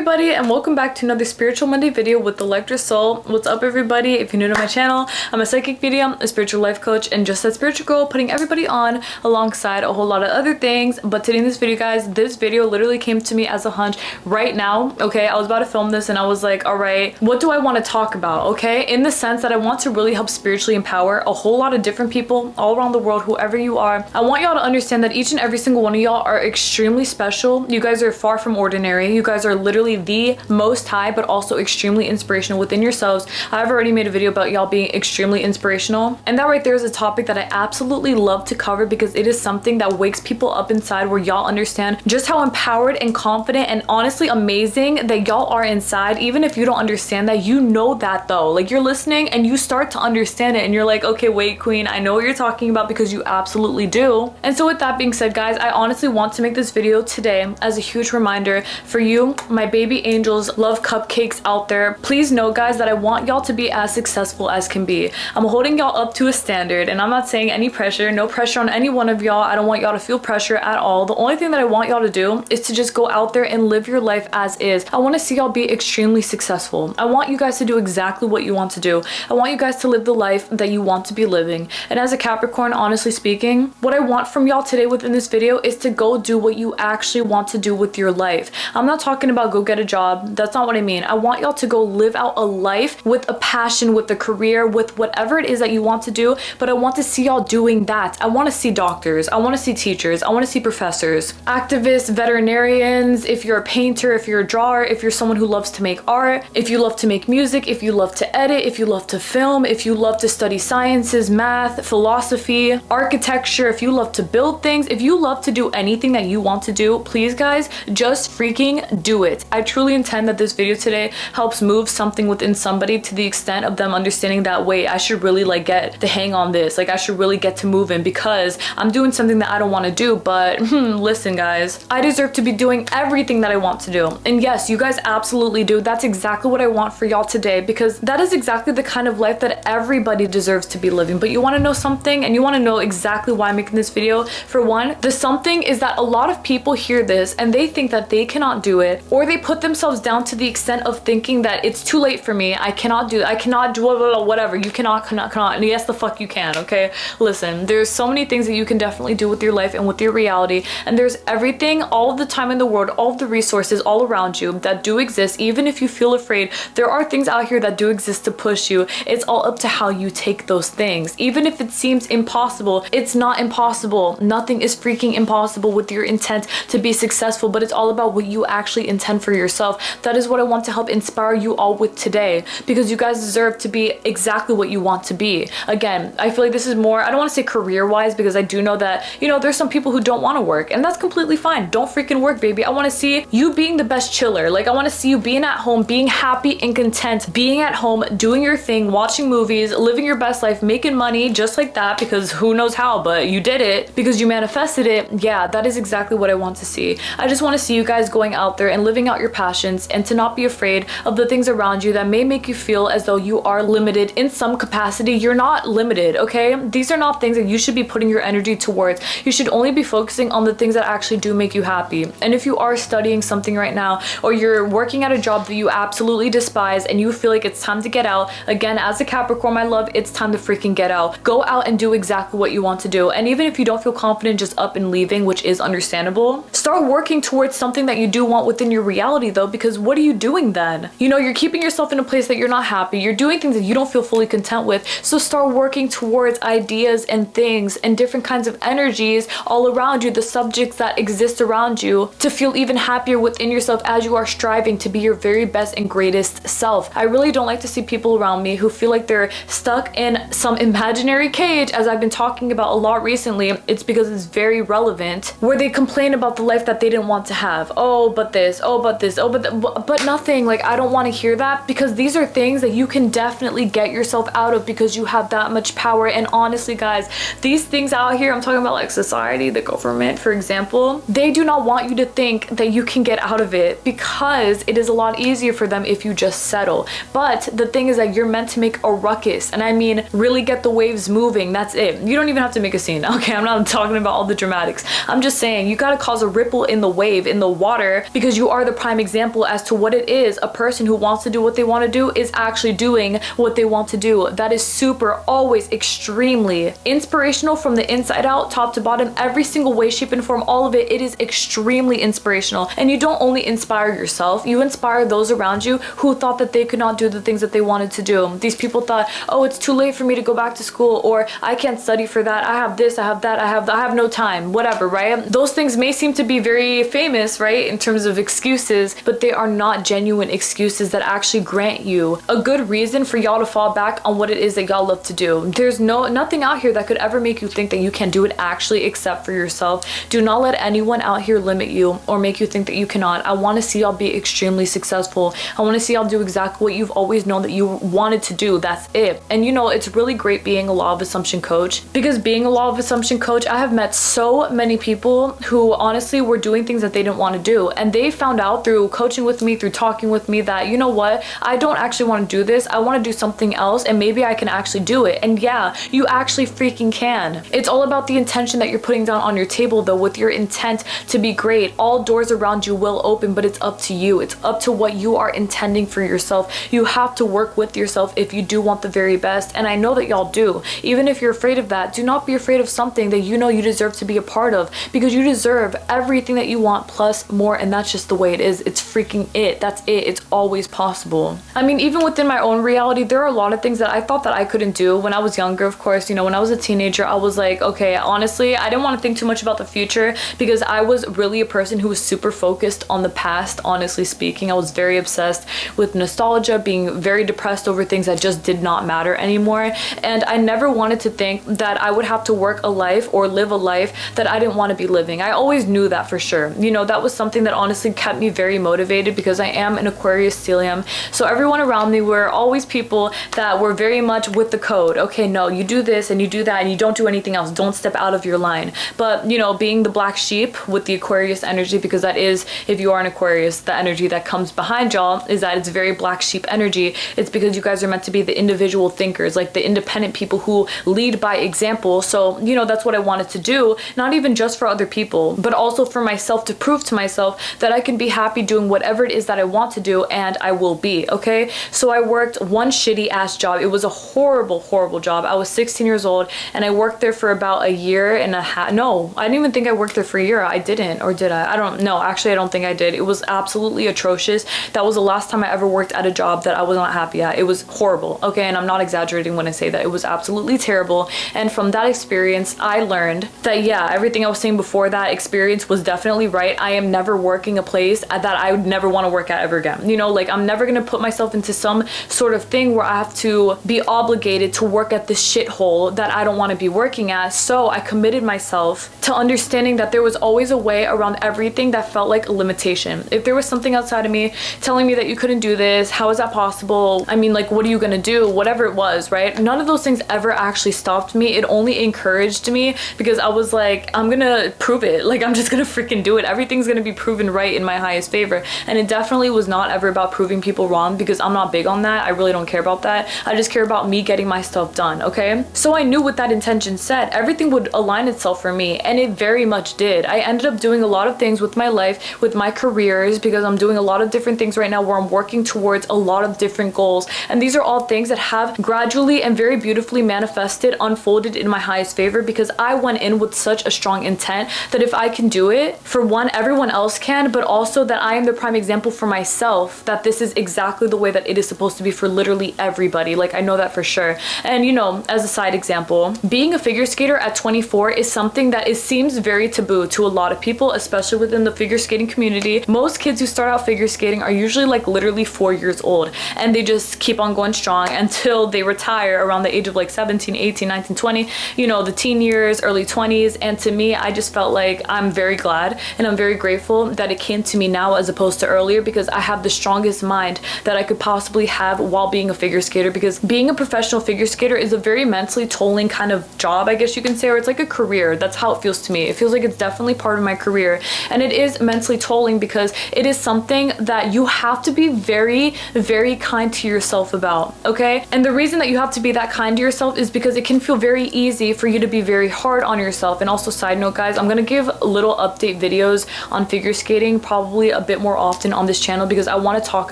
everybody, and welcome back to another Spiritual Monday video with ElectraSoul. What's up everybody? If you're new to my channel, I'm a psychic medium, a spiritual life coach, and just that spiritual girl putting everybody on alongside a whole lot of other things. But today in this video, guys, this video literally came to me as a hunch right now. Okay, I was about to film this and I was like, all right, what do I want to talk about? Okay, in the sense that I want to really help spiritually empower a whole lot of different people all around the world, whoever you are. I want y'all to understand that each and every single one of y'all are extremely special. You guys are far from ordinary. You guys are literally the most high, but also extremely inspirational within yourselves. I've already made a video about y'all being extremely inspirational, and that right there is a topic that I absolutely love to cover because it is something that wakes people up inside, where y'all understand just how empowered and confident and honestly amazing that y'all are inside. Even if you don't understand that, you know that though. Like, you're listening and you start to understand it and you're like, okay, wait, queen, I know what you're talking about, because you absolutely do. And so with that being said, guys, I honestly want to make this video today as a huge reminder for you, my baby angels, love cupcakes out there. Please know, guys, that I want y'all to be as successful as can be. I'm holding y'all up to a standard, and I'm not saying any pressure, no pressure on any one of y'all. I don't want y'all to feel pressure at all. The only thing that I want y'all to do is to just go out there and live your life as is. I want to see y'all be extremely successful. I want you guys to do exactly what you want to do. I want you guys to live the life that you want to be living. And as a Capricorn, honestly speaking, what I want from y'all today within this video is to go do what you actually want to do with your life. I'm not talking about go get a job. That's not what I mean. I want y'all to go live out a life with a passion, with a career, with whatever it is that you want to do. But I want to see y'all doing that. I want to see doctors. I want to see teachers. I want to see professors, activists, veterinarians. If you're a painter, if you're a drawer, if you're someone who loves to make art, if you love to make music, if you love to edit, if you love to film, if you love to study sciences, math, philosophy, architecture, if you love to build things, if you love to do anything that you want to do, please guys, just freaking do it. I truly intend that this video today helps move something within somebody to the extent of them understanding that, wait, I should really like get the hang on this. Like, I should really get to moving because I'm doing something that I don't want to do. But listen, guys, I deserve to be doing everything that I want to do. And yes, you guys absolutely do. That's exactly what I want for y'all today, because that is exactly the kind of life that everybody deserves to be living. But you want to know something, and you want to know exactly why I'm making this video. For one, the something is that a lot of people hear this and they think that they cannot do it, or they put themselves down to the extent of thinking that it's too late for me. I cannot do whatever. You cannot. And yes, the fuck you can, okay? Listen, there's so many things that you can definitely do with your life and with your reality, and there's everything, all of the time in the world, all of the resources all around you that do exist. Even if you feel afraid, there are things out here that do exist to push you. It's all up to how you take those things. Even if it seems impossible, it's not impossible. Nothing is freaking impossible with your intent to be successful, but it's all about what you actually intend for yourself. That is what I want to help inspire you all with today, because you guys deserve to be exactly what you want to be. Again, I feel like this is more, I don't want to say career wise, because I do know that, you know, there's some people who don't want to work, and that's completely fine. Don't freaking work, baby. I want to see you being the best chiller. Like, I want to see you being at home, being happy and content, being at home, doing your thing, watching movies, living your best life, making money just like that, because who knows how, but you did it because you manifested it. Yeah, that is exactly what I want to see. I just want to see you guys going out there and living out your passions, and to not be afraid of the things around you that may make you feel as though you are limited in some capacity. You're not limited, okay? These are not things that you should be putting your energy towards. You should only be focusing on the things that actually do make you happy. And if you are studying something right now, or you're working at a job that you absolutely despise and you feel like it's time to get out, again, as a Capricorn, my love, it's time to freaking get out. Go out and do exactly what you want to do. And even if you don't feel confident just up and leaving, which is understandable, start working towards something that you do want within your reality though, because what are you doing then? You know, you're keeping yourself in a place that you're not happy. You're doing things that you don't feel fully content with. So start working towards ideas and things and different kinds of energies all around you, the subjects that exist around you, to feel even happier within yourself as you are striving to be your very best and greatest self. I really don't like to see people around me who feel like they're stuck in some imaginary cage, as I've been talking about a lot recently. It's because it's very relevant, where they complain about the life that they didn't want to have. Oh, but this, oh, but this, oh, but nothing. Like, I don't want to hear that, because these are things that you can definitely get yourself out of, because you have that much power. And honestly, guys, these things out here, I'm talking about like society, the government, for example, they do not want you to think that you can get out of it, because it is a lot easier for them if you just settle. But the thing is that you're meant to make a ruckus, and I mean really get the waves moving. That's it. You don't even have to make a scene. Okay, I'm not talking about all the dramatics. I'm just saying you gotta cause a ripple in the wave, in the water, because you are the prime prime example as to what it is a person who wants to do what they want to do is actually doing what they want to do. That is super, always extremely inspirational from the inside out, top to bottom, every single way, shape, and form, all of it. It is extremely inspirational. And you don't only inspire yourself, you inspire those around you who thought that they could not do the things that they wanted to do. These people thought, oh, it's too late for me to go back to school, or I can't study for that, I have this, I have that, I have no time, whatever, right? Those things may seem to be very famous, right, in terms of excuses, but they are not genuine excuses that actually grant you a good reason for y'all to fall back on what it is that y'all love to do. There's nothing out here that could ever make you think that you can't do it actually except for yourself. Do not let anyone out here limit you or make you think that you cannot. I want to see y'all be extremely successful. I want to see y'all do exactly what you've always known that you wanted to do. That's it. And you know, it's really great being a law of assumption coach, because being a law of assumption coach, I have met so many people who honestly were doing things that they didn't want to do, and they found out through coaching with me, through talking with me, that you know what, I don't actually want to do this, I want to do something else, and maybe I can actually do it. And yeah, you actually freaking can. It's all about the intention that you're putting down on your table though. With your intent to be great, all doors around you will open, but it's up to you. It's up to what you are intending for yourself. You have to work with yourself if you do want the very best, and I know that y'all do. Even if you're afraid of that, do not be afraid of something that you know you deserve to be a part of, because you deserve everything that you want plus more, and that's just the way it is. It's freaking it. That's it. It's always possible. I mean, even within my own reality, there are a lot of things that I thought that I couldn't do when I was younger. Of course, you know, when I was a teenager, I was like, okay, honestly, I didn't want to think too much about the future, because I was really a person who was super focused on the past. Honestly speaking, I was very obsessed with nostalgia, being very depressed over things that just did not matter anymore. And I never wanted to think that I would have to work a life or live a life that I didn't want to be living. I always knew that for sure. You know, that was something that honestly kept me very motivated, because I am an Aquarius stellium. So everyone around me were always people that were very much with the code. Okay, no, you do this and you do that and you don't do anything else. Don't step out of your line. But you know, being the black sheep with the Aquarius energy, because that is, if you are an Aquarius, the energy that comes behind y'all is that it's very black sheep energy. It's because you guys are meant to be the individual thinkers, like the independent people who lead by example. So, you know, that's what I wanted to do, not even just for other people, but also for myself, to prove to myself that I can be happy doing whatever it is that I want to do, and I will be, okay? So I worked one shitty ass job. It was a horrible, horrible job. I was 16 years old and I worked there for about a year and a half. No, I didn't even think I worked there for a year. I didn't, or did I? I don't know. Actually, I don't think I did. It was absolutely atrocious. That was the last time I ever worked at a job that I was not happy at. It was horrible, okay? And I'm not exaggerating when I say that. It was absolutely terrible. And from that experience, I learned that, yeah, everything I was saying before that experience was definitely right. I am never working a place that I would never want to work at ever again. You know, like, I'm never going to put myself into some sort of thing where I have to be obligated to work at this shithole that I don't want to be working at. So I committed myself to understanding that there was always a way around everything that felt like a limitation. If there was something outside of me telling me that you couldn't do this, how is that possible? I mean, like, what are you gonna do? Whatever it was, right? None of those things ever actually stopped me. It only encouraged me, because I was like, I'm gonna prove it. Like, I'm just gonna freaking do it. Everything's gonna be proven right in my highest favor. And it definitely was not ever about proving people wrong, because I'm not big on that. I really don't care about that. I just care about me getting my stuff done, okay? So I knew with that intention set, everything would align itself for me, and it very much did. I ended up doing a lot of things with my life, with my careers, because I'm doing a lot of different things right now where I'm working towards a lot of different goals. And these are all things that have gradually and very beautifully manifested, unfolded in my highest favor, because I went in with such a strong intent that if I can do it, for one, everyone else can, but also that I am the prime example for myself, that this is exactly the way that it is supposed to be for literally everybody. Like, I know that for sure. And you know, as a side example, being a figure skater at 24 is something that seems very taboo to a lot of people, especially within the figure skating community. Most kids who start out figure skating are usually like literally 4 years old, and they just keep on going strong until they retire around the age of like 17, 18, 19, 20, you know, the teen years, early 20s. And to me, I just felt like I'm very glad and I'm very grateful that it came to me now as opposed to earlier, because I have the strongest mind that I could possibly have while being a figure skater. Because being a professional figure skater is a very mentally tolling kind of job, I guess you can say, or it's like a career. That's how it feels to me. It feels like it's definitely part of my career, and it is mentally tolling because it is something that you have to be very, very kind to yourself about, okay? And the reason that you have to be that kind to yourself is because it can feel very easy for you to be very hard on yourself. And also, side note guys, I'm gonna give little update videos on figure skating probably a bit more often on this channel, because I want to talk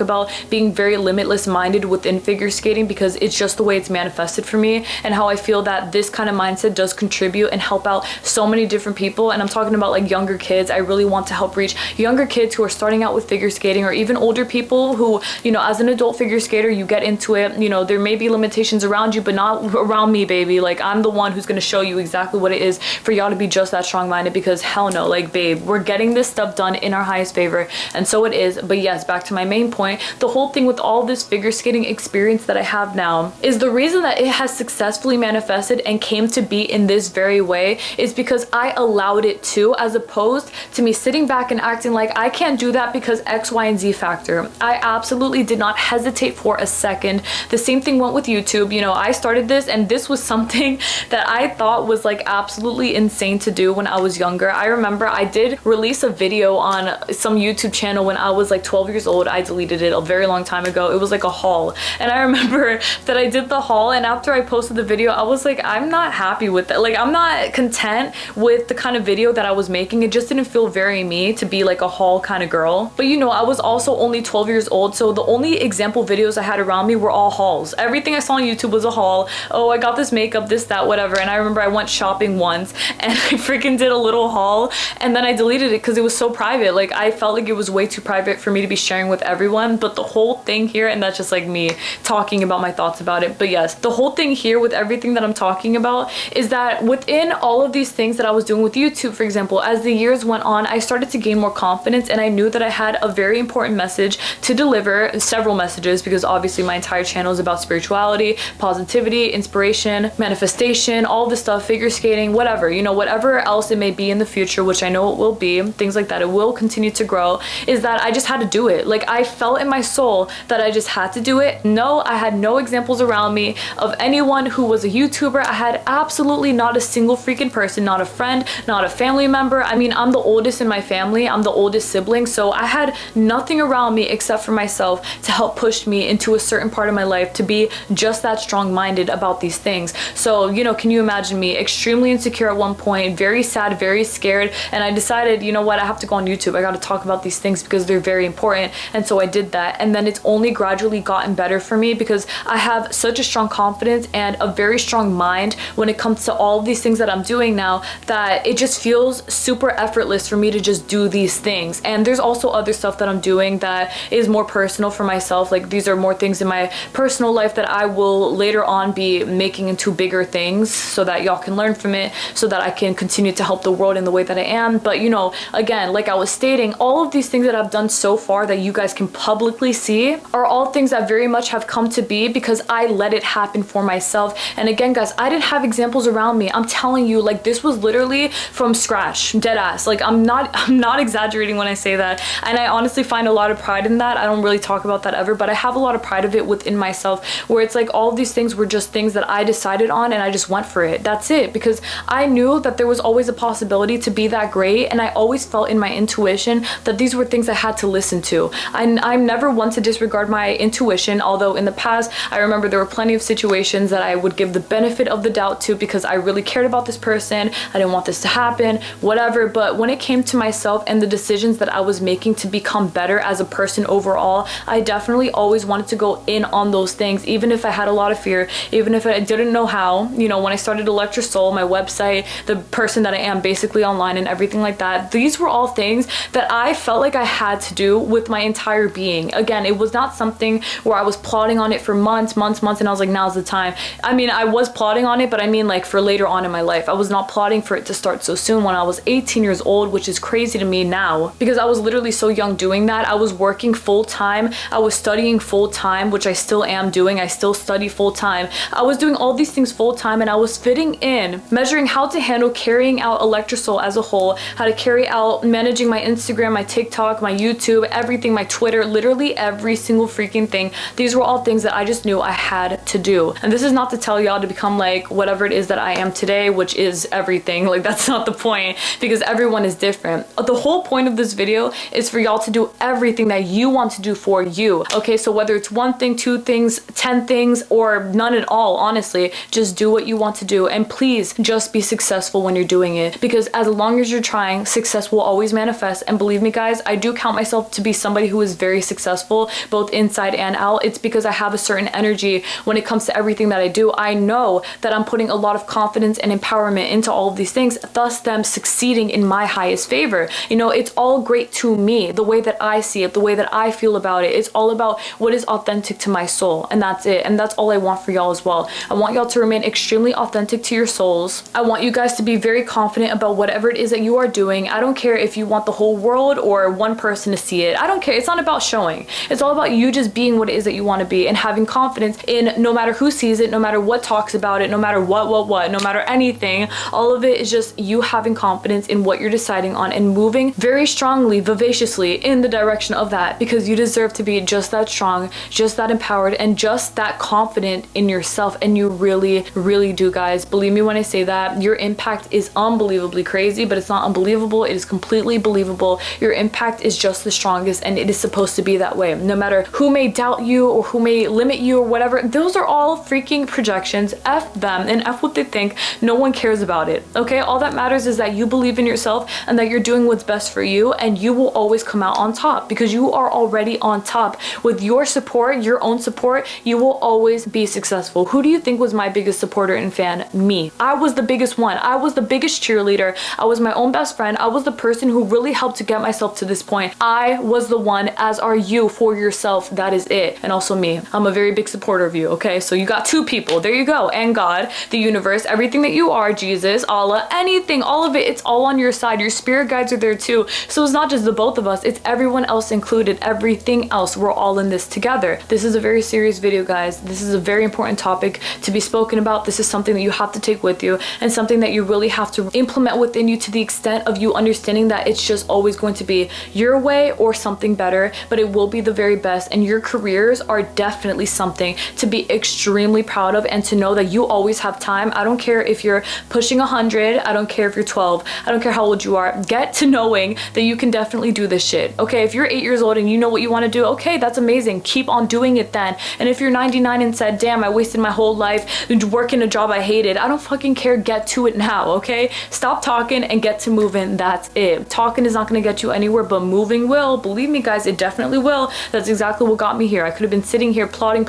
about being very limitless minded within figure skating, because it's just the way it's manifested for me, and how I feel that this kind of mindset does contribute and help out so many different people. And I'm talking about like younger kids. I really want to help reach younger kids who are starting out with figure skating, or even older people who, you know, as an adult figure skater, you get into it, you know, there may be limitations around you, but not around me, baby. Like, I'm the one who's going to show you exactly what it is for y'all to be just that strong-minded, because hell no, like, babe, we're getting this stuff done in our highest favor, and so it is. But yes, back to my main point, the whole thing with all this figure skating experience that I have now is the reason that it has successfully manifested and came to be in this very way is because I allowed it to, as opposed to me sitting back and acting like I can't do that because X, Y, and Z factor. I absolutely did not hesitate for a second. The same thing went with YouTube. You know, I started this, and this was something that I thought was like absolutely insane to do when I was younger. I remember I did release a video on some YouTube channel when I was like 12 years old. I deleted it a very long time ago. It was like a haul, and I remember that I did the haul, and after I posted the video, I was like, I'm not happy with that. Like, I'm not content with the kind of video that I was making. It just didn't feel very me to be like a haul kind of girl. But you know, I was also only 12 years old, so the only example videos I had around me were all hauls. Everything I saw on YouTube was a haul. Oh, I got this makeup, this, that, whatever. And I remember I went shopping once and I freaking did a little haul, and then I deleted it because it was so private. Like, I felt like it was way too private for me to be sharing with everyone. But the whole thing here, and that's just like me talking about my thoughts about it, but yes, the whole thing here with everything that I'm talking about is that within all of these things that I was doing with YouTube, for example, as the years went on, I started to gain more confidence, and I knew that I had a very important message to deliver, several messages, because obviously my entire channel is about spirituality, positivity, inspiration, manifestation, all this stuff, figure skating, whatever, you know, whatever else it may be in the future, which I know it will be, things like that, it will continue to grow, is that I just had to do it. Like, I felt in my soul that I just had to do it. No, I had no examples around me of anyone who was a YouTuber. I had absolutely not a single freaking person, not a friend, not a family member. I mean, I'm the oldest in my family. I'm the oldest sibling, so I had nothing around me except for myself to help push me into a certain part of my life to be just that strong-minded about these things. So, you know, can you imagine me extremely insecure at one point, very sad, very scared, and I decided, you know what, I have to go on YouTube. I got to talk about these things because they're very important. And so I did that, and then it's only gradually gotten better for me because I have such a strong confidence and a very strong mind when it comes to all of these things that I'm doing now, that it just feels super effortless for me to just do these things. And there's also other stuff that I'm doing that is more personal for myself. Like, these are more things in my personal life that I will later on be making into bigger things so that y'all can learn from it, so that I can continue to help the world in the way that I am. But you know, again, like I was stating, all of these things that I've done so far that you guys can publicly see are all things that very much have come to be because I let it happen for myself. And again, guys, I didn't have examples around me. I'm telling you, like, this was literally from scratch, dead ass. Like, I'm not exaggerating when I say that. And I honestly find a lot of pride in that. I don't really talk about that ever, but I have a lot of pride of it within myself, where it's like all of these things were just things that I decided on and I just went for it. That's it. Because I knew that there was always a possibility to be that great, and I always felt in my intuition that these were things I had to listen to. I'm never one to disregard my intuition, although in the past I remember there were plenty of situations that I would give the benefit of the doubt to because I really cared about this person, I didn't want this to happen, whatever. But when it came to myself and the decisions that I was making to become better as a person overall, I definitely always wanted to go in on those things, even if I had a lot of fear, even if I didn't know how. You know, when I started ElectraSoul, my website, the person that I am basically online and everything like that, these were all things that I felt like I had to do with my entire being. Again, it was not something where I was plotting on it for months, and I was like, now's the time. I mean, I was plotting on it, but I mean like for later on in my life. I was not plotting for it to start so soon when I was 18 years old, which is crazy to me now because I was literally so young doing that. I was working full time. I was studying full time, which I still am doing. I still study full time. I was doing all these things full time, and I was fitting in, measuring how to handle carrying out ElectraSoul as a whole, how to carry out managing my Instagram, my TikTok, my YouTube, everything, my Twitter, literally every single freaking thing. These were all things that I just knew I had to do. And this is not to tell y'all to become like whatever it is that I am today, which is everything. Like, that's not the point, because everyone is different. The whole point of this video is for y'all to do everything that you want to do for you. Okay, so whether it's one thing, two things, 10 things, or none at all, honestly, just do what you want to do. And please just be successful when you're doing it, because as long as you're trying, success will always manifest. And believe me, guys, guys, I do count myself to be somebody who is very successful, both inside and out. It's because I have a certain energy when it comes to everything that I do. I know that I'm putting a lot of confidence and empowerment into all of these things, thus them succeeding in my highest favor. You know, it's all great to me, the way that I see it, the way that I feel about it. It's all about what is authentic to my soul, and that's it. And that's all I want for y'all as well. I want y'all to remain extremely authentic to your souls. I want you guys to be very confident about whatever it is that you are doing. I don't care if you want the whole world or one person to see it. I don't care. It's not about showing. It's all about you just being what it is that you want to be and having confidence in no matter who sees it, no matter what talks about it, no matter what, no matter anything. All of it is just you having confidence in what you're deciding on and moving very strongly, vivaciously in the direction of that, because you deserve to be just that strong, just that empowered, and just that confident in yourself. And you really, really do, guys. Believe me when I say that. Your impact is unbelievably crazy, but it's not unbelievable. It is completely believable. Your impact is just the strongest, and it is supposed to be that way. No matter who may doubt you or who may limit you or whatever, those are all freaking projections. F them and F what they think. No one cares about it, okay? All that matters is that you believe in yourself and that you're doing what's best for you, and you will always come out on top because you are already on top. With your support, your own support, you will always be successful. Who do you think was my biggest supporter and fan? Me. I was the biggest one. I was the biggest cheerleader. I was my own best friend. I was the person who really helped to get myself to this point. I was the one, as are you, for yourself. That is it. And also me. I'm a very big supporter of you, okay? So you got two people. There you go. And God, the universe, everything that you are, Jesus, Allah, anything, all of it, it's all on your side. Your spirit guides are there too. So it's not just the both of us, it's everyone else included. Everything else, we're all in this together. This is a very serious video, guys. This is a very important topic to be spoken about. This is something that you have to take with you, and something that you really have to implement within you, to the extent of you understanding that it's just always going to be your way or something better, but it will be the very best. And your careers are definitely something to be extremely proud of, and to know that you always have time. I don't care if you're pushing 100, I don't care if you're 12, I don't care how old you are. Get to knowing that you can definitely do this shit, okay? If you're 8 years old and you know what you want to do, okay, that's amazing. Keep on doing it then. And if you're 99 and said, damn, I wasted my whole life working a job I hated, I don't fucking care. Get to it now, okay? Stop talking and get to moving. That's it. Talking is not going to get you anywhere, but moving will. Believe me, guys, it definitely will. That's exactly what got me here. I could have been sitting here plotting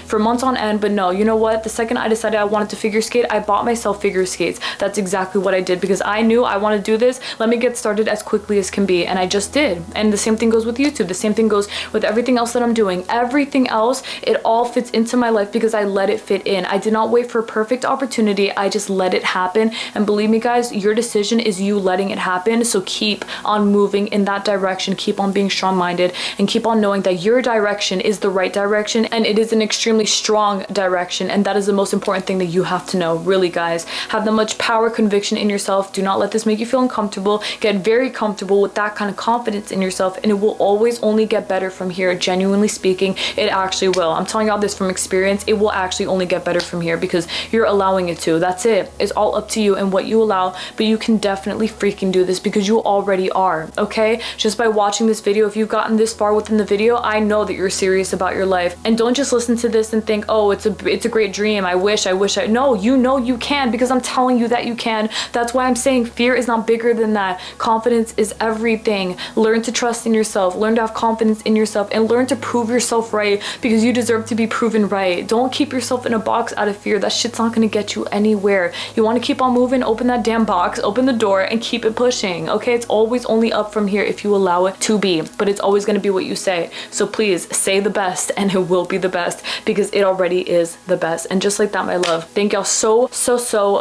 for months on end, but no, you know what? The second I decided I wanted to figure skate, I bought myself figure skates. That's exactly what I did, because I knew I want to do this. Let me get started as quickly as can be, and I just did. And the same thing goes with YouTube. The same thing goes with everything else that I'm doing. Everything else, it all fits into my life because I let it fit in. I did not wait for a perfect opportunity. I just let it happen. And believe me, guys, your decision is you letting it happen. So keep on moving in that direction. Keep on being strong-minded, and keep on knowing that your direction is the right direction, and it is an extremely strong direction. And that is the most important thing that you have to know. Really, guys, have that much power, conviction in yourself. Do not let this make you feel uncomfortable. Get very comfortable with that kind of confidence in yourself, and it will always only get better from here. Genuinely speaking, it actually will. I'm telling y'all this from experience. It will actually only get better from here because you're allowing it to. That's it. It's all up to you and what you allow, but you can definitely freaking do this because you already are, okay? Just by watching this video, if you've gotten this far within the video, I know that you're serious about your life. And don't just listen to this and think, oh, it's a great dream. I wish I no, you know you can, because I'm telling you that you can. That's why I'm saying fear is not bigger than that. Confidence is everything. Learn to trust in yourself, learn to have confidence in yourself, and learn to prove yourself right, because you deserve to be proven right. Don't keep yourself in a box out of fear. That shit's not gonna get you anywhere. You want to keep on moving, open that damn box, open the door, and keep it pushing, okay? It's always only up from here if you allow it to be, but it's always gonna be what you say. So please say the best, and it will be the best, because it already is the best. And just like that, my love, thank y'all so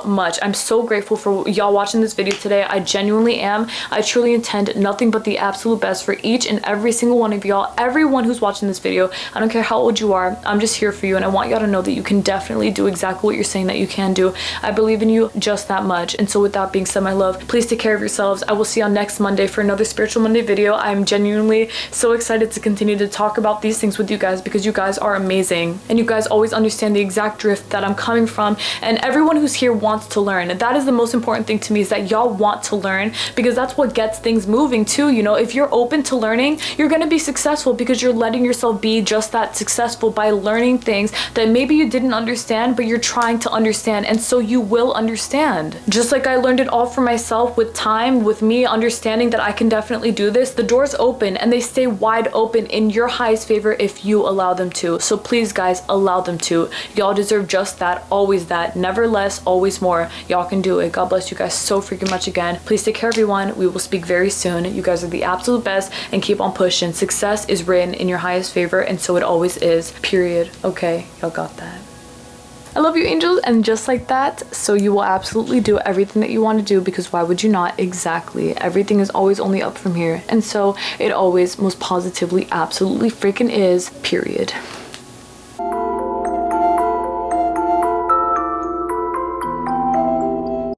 much. I'm so grateful for y'all watching this video today. I genuinely am. I truly intend nothing but the absolute best for each and every single one of y'all, everyone who's watching this video. I don't care how old you are. I'm just here for you, and I want y'all to know that you can definitely do exactly what you're saying that you can do. I believe in you just that much. And so with that being said, my love, please take care of yourselves. I will see y'all next Monday for another Spiritual Monday video. I'm genuinely so excited to continue to talk about these things with you guys, because you guys are amazing, and you guys always understand the exact drift that I'm coming from, and everyone who's here wants to learn. That is the most important thing to me, is that y'all want to learn, because that's what gets things moving too. You know, if you're open to learning, you're going to be successful, because you're letting yourself be just that successful by learning things that maybe you didn't understand, but you're trying to understand, and so you will understand. Just like I learned it all for myself with time, with me understanding that I can definitely do this, the doors open and they stay wide open in your highest favor if you allow them to. So please guys, allow them to. Y'all deserve just that, always that, never less, always more. Y'all can do it. God bless you guys so freaking much again. Please take care everyone. We will speak very soon. You guys are the absolute best and keep on pushing. Success is written in your highest favor and so it always is, period. Okay, y'all got that. I love you angels, and just like that, so you will absolutely do everything that you want to do, because why would you not? Exactly. Everything is always only up from here, and so it always most positively absolutely freaking is, period.